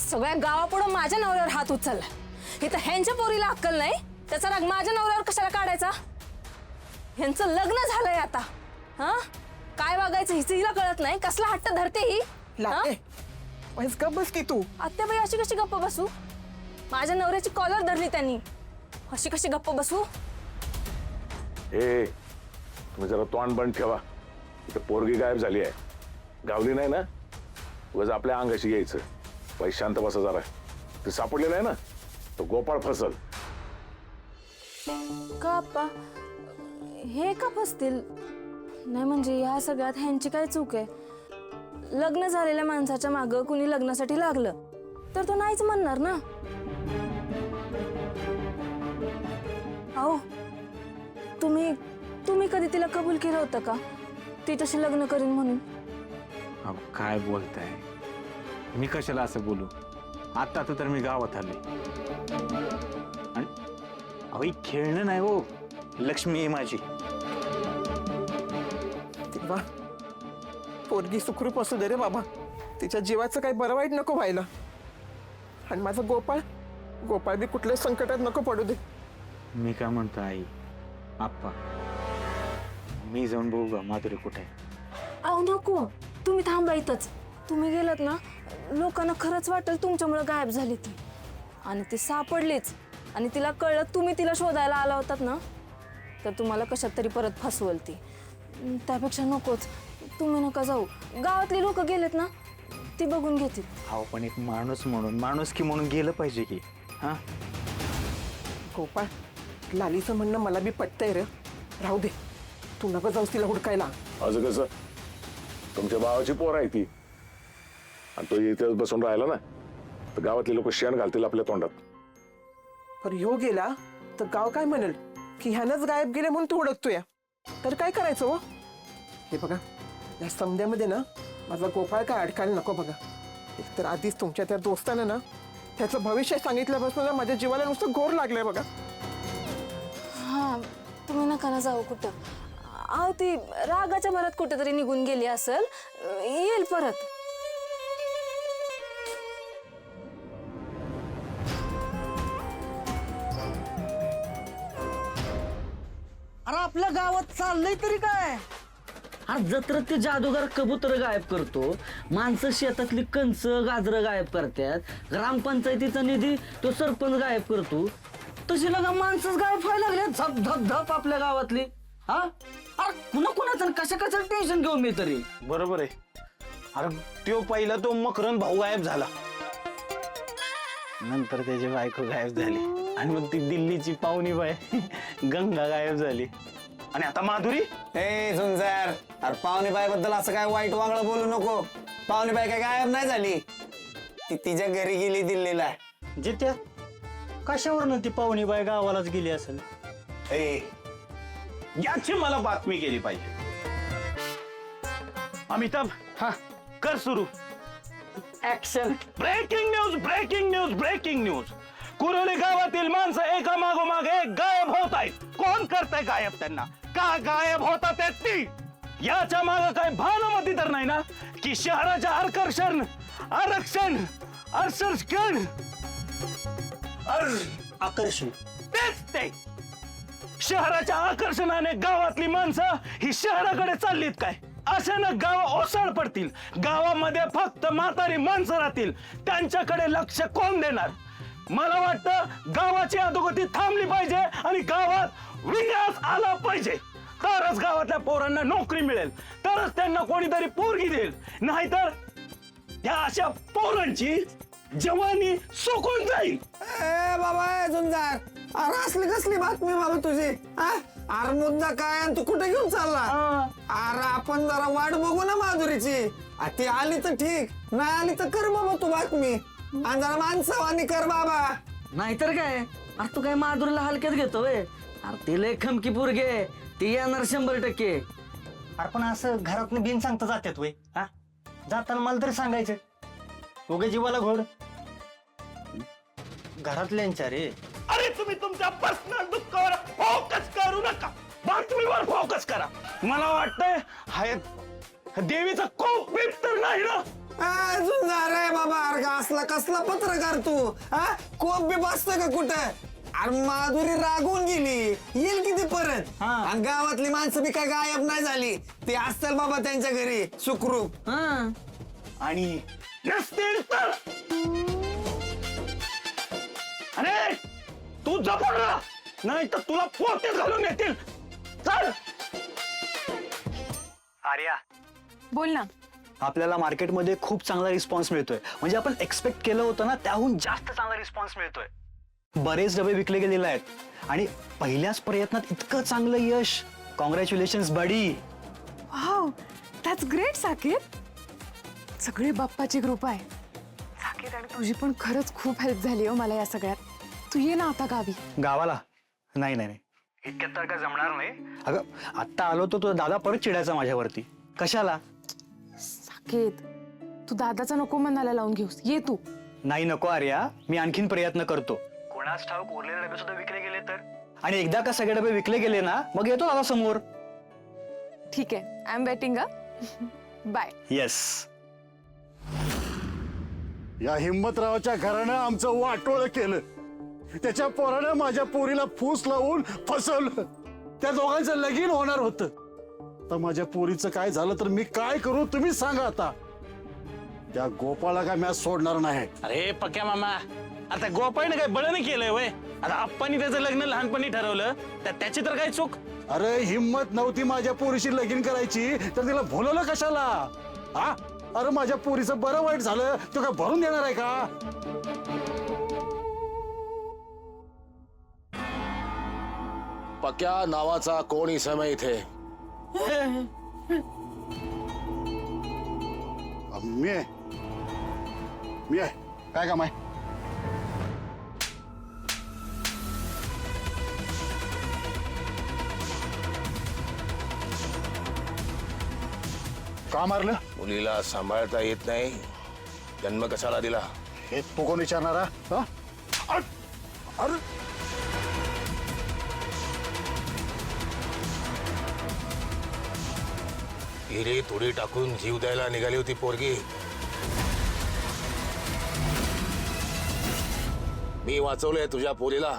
सगळ्या गावापुढं माझ्या नवऱ्यावर हात उचलला. इथं ह्यांच्या पोरीला अक्कल नाही, त्याचा राग माझ्या नवऱ्यावर कशाला काढायचा? ह्यांचं लग्न झालंय आता. हा, काय वागायचं हिला कळत नाही. कसला हट्ट धरते ही. गप बस की तू. आत्याबाई अशी कशी गप्प बसू? माझ्या नवऱ्याची कॉलर धरली त्यांनी, अशी कशी गप्प बसू? ए, तुम्ही जरा तोंड बंद ठेवा. इथं पोरगी गायब झाली आहे, गावली नाही ना. उगाच आपल्या अंगाशी घ्यायचं. पैसे शांत बसा जरा. ते सापडले नाही ना, तो गोपाळ फसल. का आप्पा, हे का फसतील? नाही म्हणजे या सगळ्यात ह्यांची काय चूक आहे? लग्न झालेल्या माणसाच्या मागं कुणी लग्नासाठी लागलं तर तो नाहीच म्हणणार ना. अहो, तुम्ही कधी तिला कबूल केलं होतं का तिच्याशी लग्न करीन म्हणून? अब काय बोलताय? मी कशाला असं बोलू? आता तर मी गावात आले. आणि अहो, ही खेळणं नाही हो, लक्ष्मी आहे माझी. तेव्हा पोरगी सुखरूप असू दे रे बाबा. तिच्या जीवाचं काही बरं वाईट नको व्हायला. आणि माझा गोपाळ बी कुठल्याच संकटात नको पडू दे. मी काय म्हणतो आई, आप्पा, मी जाऊन बघू का माधुरी कुठे आहे? अहो नको, तुम्ही थांबा इथंच. तुम्ही गेलात ना, लोकांना खरंच वाटेल तुमच्यामुळे गायब झाली ती. आणि ती सापडलीच आणि तिला कळलं तुम्ही तिला शोधायला आला होतात ना, तर तुम्हाला कशात तरी परत फसवल ती. त्यापेक्षा नकोच, तुम्ही नका जाऊ. गावातली लोक गेलेत ना, ती बघून घेतील. अहो पण एक माणूस म्हणून, माणुसकी म्हणून गेलं पाहिजे की. हा, गोपाळ, लालीचं म्हणणं मला बी पटतंय रे. राहू दे, तू नको जाऊस तिला हुडकायला. असं कसं? तुमच्या भावाची पोर आहे ती, आणि तो इथे बसून राहिला ना, तर गावातले लोक शेण घालतील आपल्या तोंडात. पर ह्यो गेला तर गाव काय म्हणेल की ह्यानंच गायब गेले म्हणून तू हुडकतोय. तर काय करायचं हो? हे बघा, या समध्यामध्ये ना माझा गोपाळ काय अडकायला नको बघा. एक तर आधीच तुमच्या त्या दोस्तानं ना त्याचं भविष्य सांगितल्यापासून माझ्या जीवाला नुसतं घोर लागलंय बघा. हा, तुम्ही नका ना जाऊ कुठं. अहो ती रागाच्या भरात कुठेतरी निघून गेली असेल, येईल परत. अरे आपल्या गावात चाललंय तरी काय? अरे जत्रेत ते जादूगार कबूतर गायब करतो, माणसं शेतातली कंच गाजरं गायब करतात, ग्रामपंचायतीचा निधी तो सरपंच गायब करतो. तशी लगा माणसंच गायब व्हायला लागले झप झप झप आपल्या गावातली. हा, अरे कुणाचं कशा कशाचं टेन्शन घेऊ मी तरी. बरोबर आहे. अरे तो पहिला तो मकरन भाऊ गायब झाला, नंतर त्याची बायको गायब झाली, आणि मग ती दिल्लीची पाहुणी बाई गंगा गायब झाली, आणि आता माधुरी. ए झुंजार, अरे पाहुणे बाई बद्दल असं काय वाईट वागणं बोलू नको. पाहुणे बाई काय गायब नाही झाली, ती तिच्या घरी गेली दिल्लीला. जित्या, कशावरनं ती पाहुणी बाई गावालाच गेली असेल? ए, याची मला बातमी केली पाहिजे. अमिताभ, हा कर सुरू. Action. Breaking news, breaking news, breaking news. Kuroli गावातील माणसं एका मागोमाग एक गायब होत आहेत. कोण करतंय गायब त्यांना? का गायब होतात ती? याच्या माग काय भावनामती तर नाही ना, की शहराच्या आकर्षण, आरक्षण, आकर्षण. तेच ते. शहराच्या आकर्षणाने गावातली माणसं ही शहराकडे चाललीत काय? अशानं गाव ओसळ पडतील. गावामध्ये फक्त म्हातारी माणसं राहतील. त्यांच्याकडे लक्ष कोण देणार? मला वाटतं गावाची अधोगती थांबली पाहिजे आणि गावात विकास आला पाहिजे. तरच गावातल्या पोरांना नोकरी मिळेल, तरच त्यांना कोणीतरी पोरगी देईल. नाहीतर त्या अशा पोरांची जवानी सुकून जाईल. ए बाबा झुंजार, अरे असली कसली बातमी बाबा तुझी? अरे मुद्दा काय आणि तू कुठे घेऊन चालला? अरे आपण जरा वाट बघू ना माधुरीची. ती आली तर ठीक, नाही आली तर कर बाबा तू बातमी, आणि जरा माणसावानी कर बाबा. नाहीतर काय? अरे तू काय माधुरीला हलक्यात घेतोय? अरे ती लय खमकी पोरगे, ती येणार 100%. अरे पण असं घरातनं बिन सांगता जात्यात वय? हा, जाताना मला तरी सांगायचं. उगे जीवाला घोड घरातल्यांच्या रे. अरे तुम्ही तुमच्या पर्सनल दुःखावर फोकस करू नका, बातमीवर फोकस करा. मला वाटतंय हा देवीचा कोप बीप तर नाही ना? झुंजार रे बाबा, अरे असला कसला पत्रकार तू हा कोप बी बसतोय का कुठं? अरे माधुरी रागवून गेली, येईल किती परत? आणि गावातली माणसं बी काय गायब नाही झाली, ते असतील बाबा त्यांच्या घरी सुखरूप. हा आणि नसतील तर अरे तू जपून राहा, नाही तर तुला पोते घालून येतील. चल. आर्या, बोल ना. आपल्याला मार्केटमध्ये खूप चांगला रिस्पॉन्स मिळतोय. म्हणजे आपण एक्सपेक्ट केलं होतं ना त्याहून जास्त चांगला रिस्पॉन्स मिळतोय. बरेच डबे विकले गेलेले आहेत आणि पहिल्याच प्रयत्नात इतकं चांगलं यश. Congratulations buddy. Wow, that's great Saket. सगळे बाप्पाची कृपा आहे. साकेत आणि तुझी पण खरंच खूप हेल्प झाली हो मला या सगळ्यात. तू ये ना आता गावी. गावाला? नाही नाही नाही, इतक्यात तर काय जमणार नाही. अगं आत्ता आलो तर तुझा दादा परत चिडायचा माझ्यावरती. कशाला? साकेत, तू दादाचा नको मनाला लावून घेऊस. ये तू. नाही नको आर्या, मी आणखीन प्रयत्न करतो. कोणाच ठाऊक उरलेले डबे सुद्धा विकले गेले तर. आणि एकदा का सगळे डबे विकले गेले ना मग येतो दादा समोर. ठीक आहे, I am waiting. Bye. Yes. या हिम्मतरावाच्या घरानं आमचं वाटोळं केलं. त्याच्या पोरानं माझ्या पोरीला फूस लावून फसवलं. त्या दोघांचं लगीन होणार होतं. तर माझ्या पोरीचं काय झालं तर मी काय करू तुम्हीच सांगा आता. त्या गोपाळला काय मॅच सोडणार नाही. अरे पक्या मामा, आता गोपाळने काय बळं नाही केलंय वय. आता आप्पानी त्याचं लग्न लहानपणी ठरवलं तर त्याची तर काय चूक. अरे हिम्मत नव्हती माझ्या पोरीशी लगीन करायची तर तिला भुलवलं कशाला? हा, अरे माझ्या पोरीचं बरं वाईट झालं तो काय भरून देणार आहे का? पक्या नावाचा कोणी समय इथे? मी आहे, मी आहे. काय काम आहे? का मारलं? मुलीला सांभाळता येत नाही, जन्म कशाला दिला? हे तू कोण विचारणारा? हा? अरे हिरी तुडी टाकून जीव द्यायला निघाली होती पोरगी. मी वाचवलंय तुझ्या पोरीला.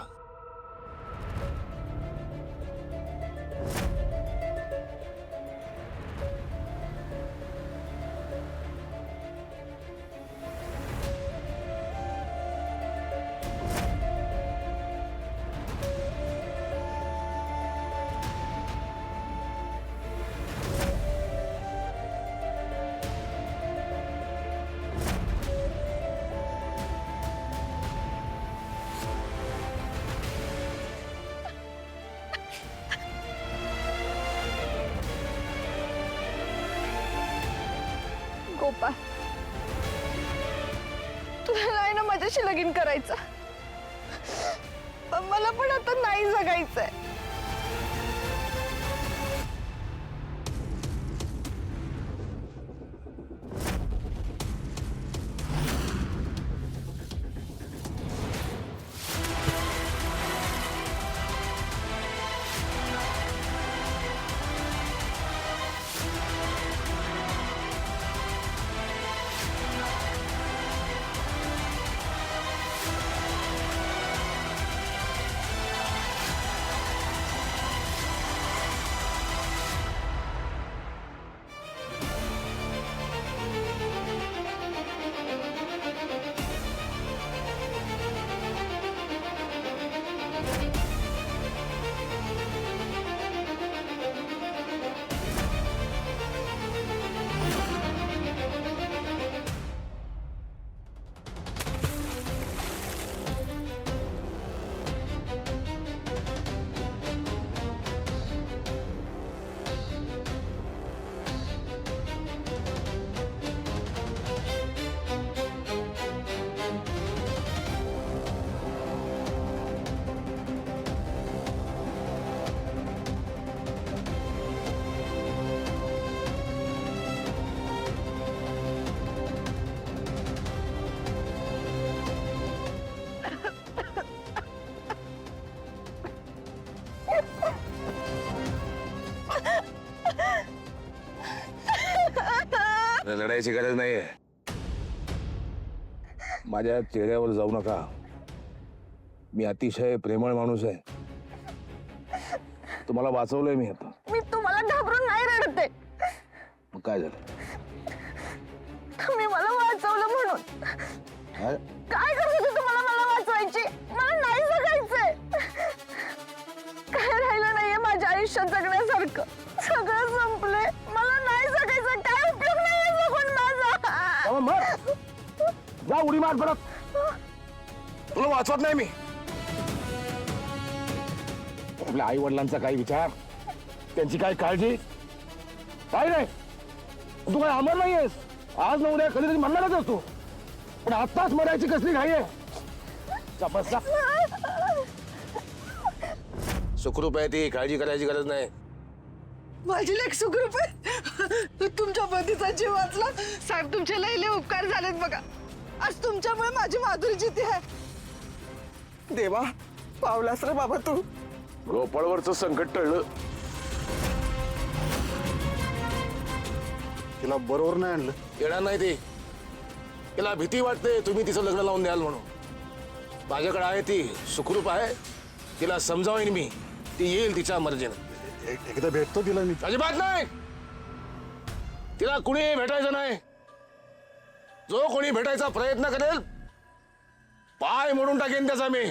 गोपाळ, तुला नाही ना माझ्याशी लगीन करायचं. पण मला पण आता नाही जगायचंय. लढायची गरज नाहीये. माझ्या चेहऱ्यावर जाऊ नका. मी अतिशय प्रेमळ माणूस आहे. तुम्हाला वाचवलंय मी आता. मी तुम्हाला घाबरून नाही रडते. मग काय झालं? तुम्ही मला वाचवलं म्हणून. काय? काय करत होते तुम्हाला मला वाचवायची? मला नाही जगायचंय. काय राहिलं नाहीये माझ्या आयुष्यात जगण्यासारखं. सगळं संपलंय. मला नाही जगायचं. काय उपयोग नाहीये जगून माझा. जा उडी मार परत. तुला वाचवत नाही मी. आपल्या आई वडिलांचा काही विचार, त्यांची काय काळजी, काय नाही. तू काय अमर नाहीयेस. आज न उद्या कधीतरी मरणारच असतो. पण आत्ताच मरायची कसली घाई आहे. बसा. सुखरूप आहे ती, काळजी करायची गरज नाही. माझी लेख सुखरूप आहे. तुमच्या पतीचा जीव वाचला. साहेब तुमचे लय उपकार झालेत बघा. आज तुमच्यामुळे माझी माधुरी जिथे आहे. देवा, पावलास रे बाबा तू. गोपाळवरचं संकट टळलं. तिला बरोबर नाही आणलं. येणार नाही ती. तिला भीती वाटते तुम्ही तिचं लग्न लावून द्याल म्हणून. माझ्याकडे आहे ती, सुखरूप आहे. तिला समजावीन मी. ती येईल तिच्या मर्जीनं. एकदा भेटतो तिला मी. अजिबात नाही. तिला कुणी भेटायचं नाही. जो कोणी भेटायचा प्रयत्न करेल पाय मोडून टाकेन त्याचा मी.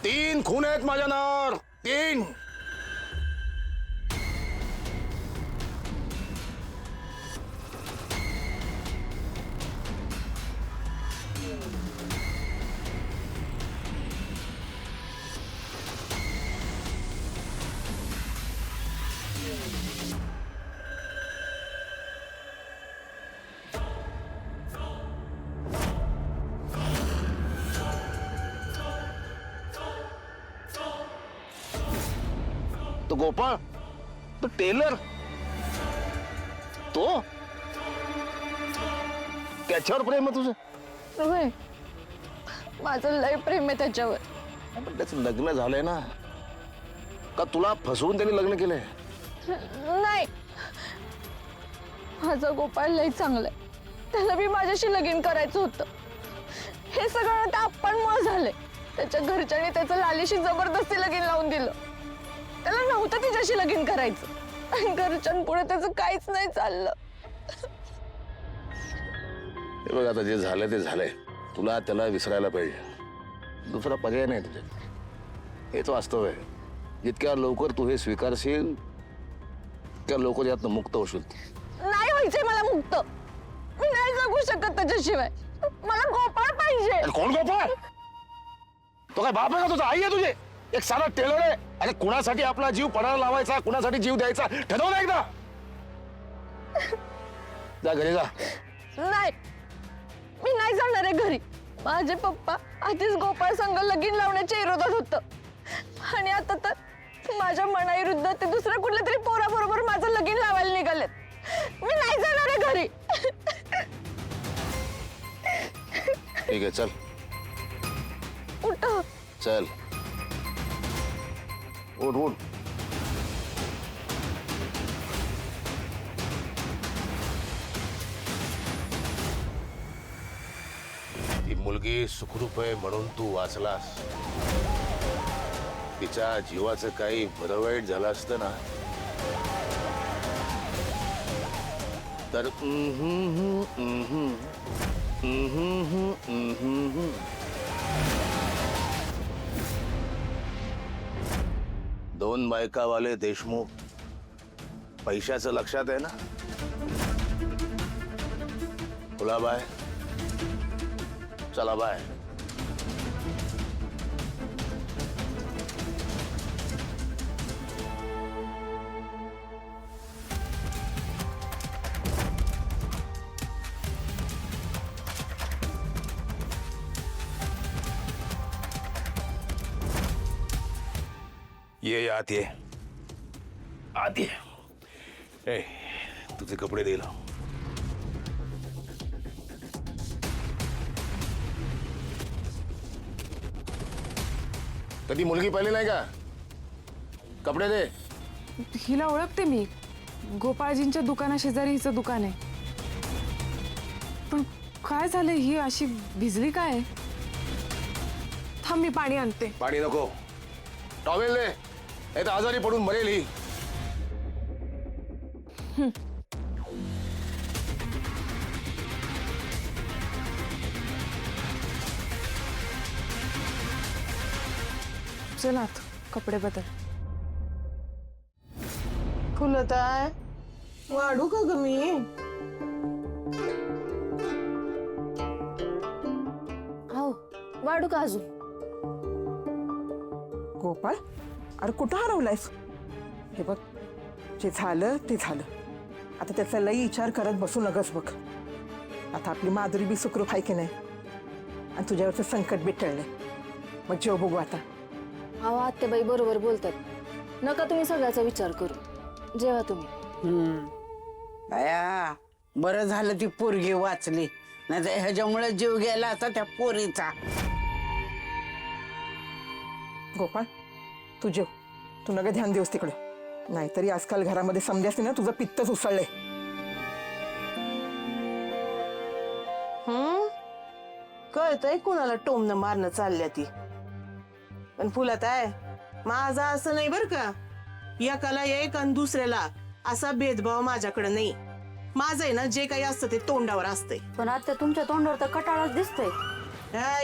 3 खून आहेत माझ्या नावावर. 3. तो गोपाळ, तो टेलर, तो त्याच्यावर प्रेम आहे तुझं? होय, माझं लय प्रेम आहे त्याच्यावर. पण त्याचं लग्न झालंय ना. का तुला फसवून त्यांनी लग्न केलंय? नाही, माझा गोपाळ लय चांगलाय. त्याला बी माझ्याशी लगीन करायचं होतं. हे सगळं त्या आप्पांमुळे झालंय. त्याच्या घरच्यांनी त्याचं लालीशी जबरदस्ती लगीन लावून दिलं. त्याला नव्हतं तिच्याशी लगीन करायचं. आणि घरच्यांपुढे त्याचं काहीच नाही चाललं. हे बघ, आता जे झालंय ते झालंय. तुला त्याला विसरायला पाहिजे. दुसरा पर्याय नाही तुझ्या. हेच वास्तव आहे. जितक्या लवकर तू हे स्वीकारशील त्या लवकर यातनं मुक्त होशील. नाही व्हायचंय मला मुक्त. मी नाही जगू शकत त्याच्याशिवाय. मला गोपाळ पाहिजे. कोण गोपाळ? तो काय बाप आहे का तुझा? आई आहे तुझी? एक साधा टेलर आहे. अरे कुणासाठी आपला जीव पणाला लावायचा, कुणासाठी जीव द्यायचा ठरवलं एकदा. जा घरी जा. नाही, मी नाही जाणार आहे घरी. माझे पप्पा आधीच गोपाळ संग लगीन लावण्याच्या विरोधात होतं. आणि आता तर माझ्या मनाविरुद्ध ते दुसऱ्या कुठल्या तरी पोराबरोबर माझं लगीन लावायला निघालेत. मी नाही जाणार आहे घरी. ठीक आहे, चल उठ. चल. उठ उठ. ती मुलगी सुखरूप आहे म्हणून तू वाचलास. तिच्या जीवाचं काही बरं वाईट झालं असतं ना तर दोन बायकावाले देशमुख पैशाचं लक्षात आहे ना. तुला बाय. चला बाय. ये आत ये. आत ये. ए, तुझे कपडे दे. कधी मुलगी पाहिली नाही का? कपडे दे. हिला ओळखते मी. गोपाळजींच्या दुकाना शेजारी हिचं दुकान आहे. पण काय झालं, ही अशी भिजली काय? थांब, मी पाणी आणते. पाणी नको, टॉवेल दे, नाही तर आजारी पडून मरेल ही. चल आत, कपडे बदल. फुलताय वाढू का ग मी? हो, वाढू का अजून? गोपाळ, अरे कुठं हरवलायस? हे बघ, जे झालं ते झालं. आता त्याचा लई विचार करत बसू नकस बघ. आता आपली माधुरी बी सुखरूप आहे की नाही, आणि तुझ्यावरचं संकट बी टळलंय. मग जेव बघू आता. अहो आत्याबाई बरोबर बोलतात, नका तुम्ही सगळ्याचा विचार करू, जेव्हा तुम्ही. बया, बरं झालं ती पोरगी वाचली, नाही तर ह्याच्यामुळे जीव गेला आता त्या पोरीचा. गोपाळ, तू जेव. तू नका ध्यान देऊस तिकडे, नाहीतरी आजकाल घरामध्ये समजायचं ना तुझं पित्तच उसळलंय. कळतंय कुणाला टोमणं मारणं चालल्या ती, पण फुलात आहे माझा असं नाही बर का. एकाला एक आणि दुसऱ्याला असा भेदभाव माझ्याकडे नाही. माझं आहे ना, जे काही असतं ते तोंडावर असतंय. पण आता तुमच्या तोंडावर तर कटाळाच दिसतोय.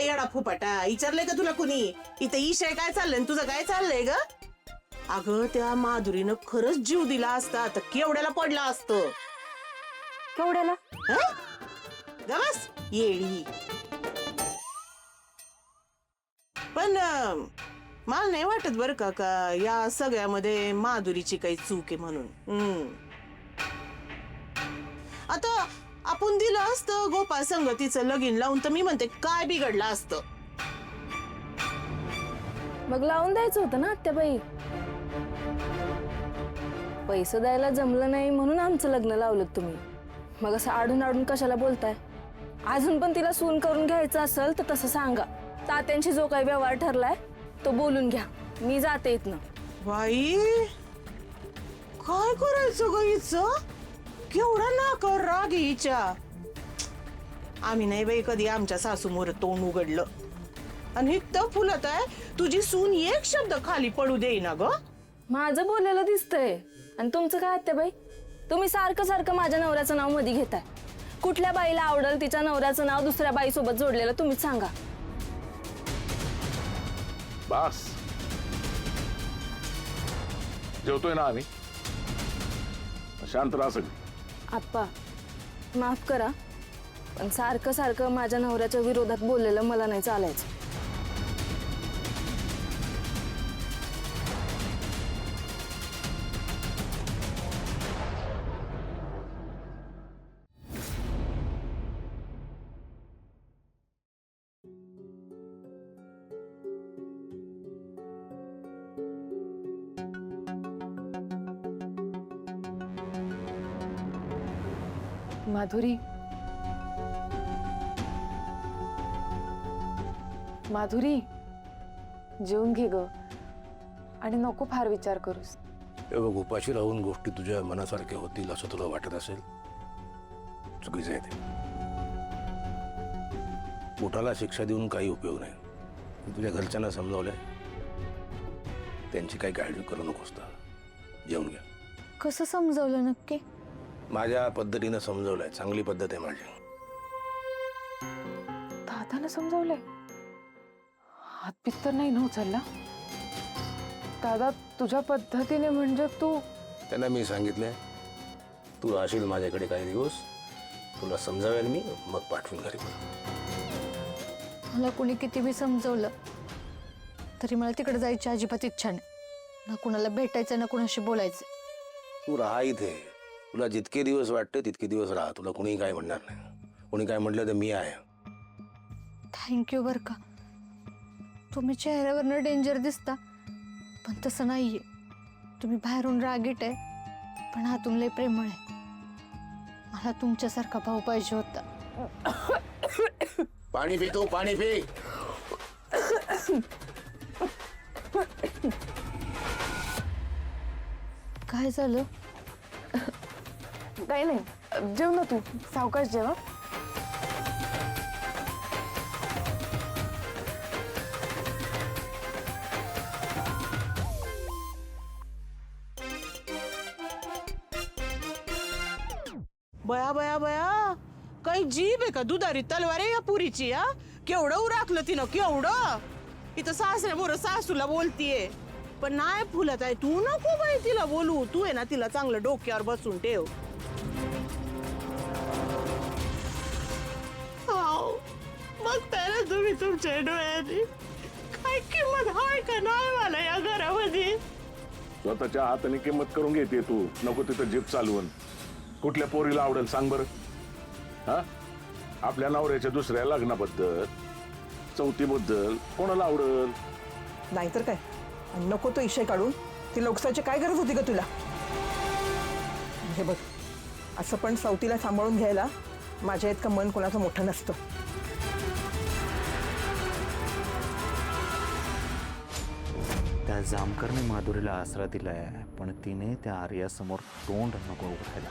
येडा फुपाटा, विचारलंय का तुला कुणी इथे ईशाय काय चाललंय तुझं काय चाललंय ग? अगं त्या माधुरीनं खरंच जीव दिला असता तर केवढ्याला पडला असतं. केवढ्याला? गबस येडी. पण मला नाही वाटत बरं का या सगळ्यामध्ये माधुरीची काही चूक आहे म्हणून. आता आपण दिलं असतं गोपाळ संगतीचं लगीन लावून तर मी म्हणते काय बिघडलं असतं. मग लावून द्यायचं होतं ना आत्याबाई. पैसे द्यायला जमलं नाही म्हणून आमचं लग्न लावलं तुम्ही. मग असं आडून आडून कशाला बोलताय? अजून पण तिला सून करून घ्यायचं असेल तर तसं सांगा. तात्यांशी जो काही व्यवहार ठरलाय तो बोलून घ्या. मी जाते इथनं. बाई काय करायचं ग हिचं? केवढा नाकावर राग आहे हिच्या. आम्ही नाही बाई कधी आमच्या सासूमोर तोंड उघडलं. आणि इतकं फुलत आहे तुझी सून एक शब्द खाली पडू देईना ग. माझं बोलायला दिसतंय आणि तुमचं काय आत्याबाई? तुम्ही सारखं सारखं माझ्या नवऱ्याचं नाव मध्ये घेताय. कुठल्या बाईला आवडल तिच्या नवऱ्याचं नाव दुसऱ्या बाईसोबत जोडलेलं तुम्हीच सांगा. बास, जेवतोय ना आम्ही, शांत राहा सगळी. आप्पा माफ करा, पण सारखं सारखं माझ्या नवऱ्याच्या विरोधात बोललेलं मला नाही चालायचं. माधुरी, माधुरी जेवून घे ग, आणि नको फार विचार करूस. हे बघ, उपाशी राहून गोष्टी तुझ्या मनासारख्या होतील असं तुला वाटत असेल, चुकीचं आहे ते. पोटाला शिक्षा देऊन काही उपयोग नाही. तुझ्या घरच्यांना समजावलंय, त्यांची काही काळजी करू नकोस. जेवून घ्या. कसं समजावलं नक्की? माझ्या पद्धतीनं समजवलंय, चांगली पद्धत आहे माझी. दादानं समजावलंय? हातबीत तर नाही ना उचलला? दादा तुझ्या पद्धतीने म्हणजे तू? त्यांना मी सांगितलंय तू राहशील माझ्याकडे काही दिवस, तुला समजावेल मी, मग पाठवून घरी. मला कुणी किती बी समजवलं तरी मला तिकडे जायची अजिबात इच्छा नाही. ना कुणाला भेटायचं ना कुणाशी बोलायचं. तू राहा इथे, तुला जितके दिवस वाटते तितके दिवस राहा. तुला कुणी काय म्हणणार नाही. कुणी काय म्हटलं तर मी आहे. थँक्यू बरं का. तुम्ही चेहऱ्यावरनं डेंजर दिसता, पण तसं नाहीये. तुम्ही बाहेरून रागीट आहे पण आतून लय प्रेमळ आहे. मला तुमच्यासारखा भाऊ पाहिजे होता. पाणी पितो, पाणी पी. काय झालं? काही नाही, जेव ना तू, सावकाश जेव. बया बया बया, काही जीभ आहे का दुधारी तलवार आहे या पुरीची? हा, केवढं उराकलं तिनं, केवढं. इथं सासऱ्यामुळं सासूला बोलतीये, पण नाही फुलत आहे. तू नको बाई तिला बोलू, तू आहे ना तिला चांगलं डोक्यावर बसून ठेव. मग त्याला तुम्ही तुमच्या डोळ्याची काय किंमत आहे का नाही मला या घरामध्ये? स्वतःच्या हाताने किंमत करून घेते तू, नको तिथं जीप चालवून. कुठल्या पोरीला आवडेल सांग बरं? हा, आपल्या नवऱ्याच्या दुसऱ्या लग्नाबद्दल, चौथीबद्दल कोणाला आवडेल? नाहीतर काय. आणि नको तो इशय काढून ती लोकसाची काय गरज होती का तुला? हे बघ, असं पण सवतीला सांभाळून घ्यायला माझ्या इतकं मन कोणाचं मोठं नसतं. त्या जामकरने माधुरीला आसरा दिलाय, पण तिने त्या आर्यासमोर तोंड नको उघडायला.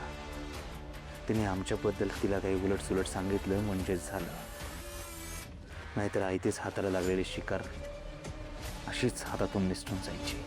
तिने आमच्याबद्दल तिला काही उलटसुलट सांगितलं म्हणजेच झालं, नाहीतर आयतीच हाताला लागलेली शिकार अशीच हातातून निसटून जायची.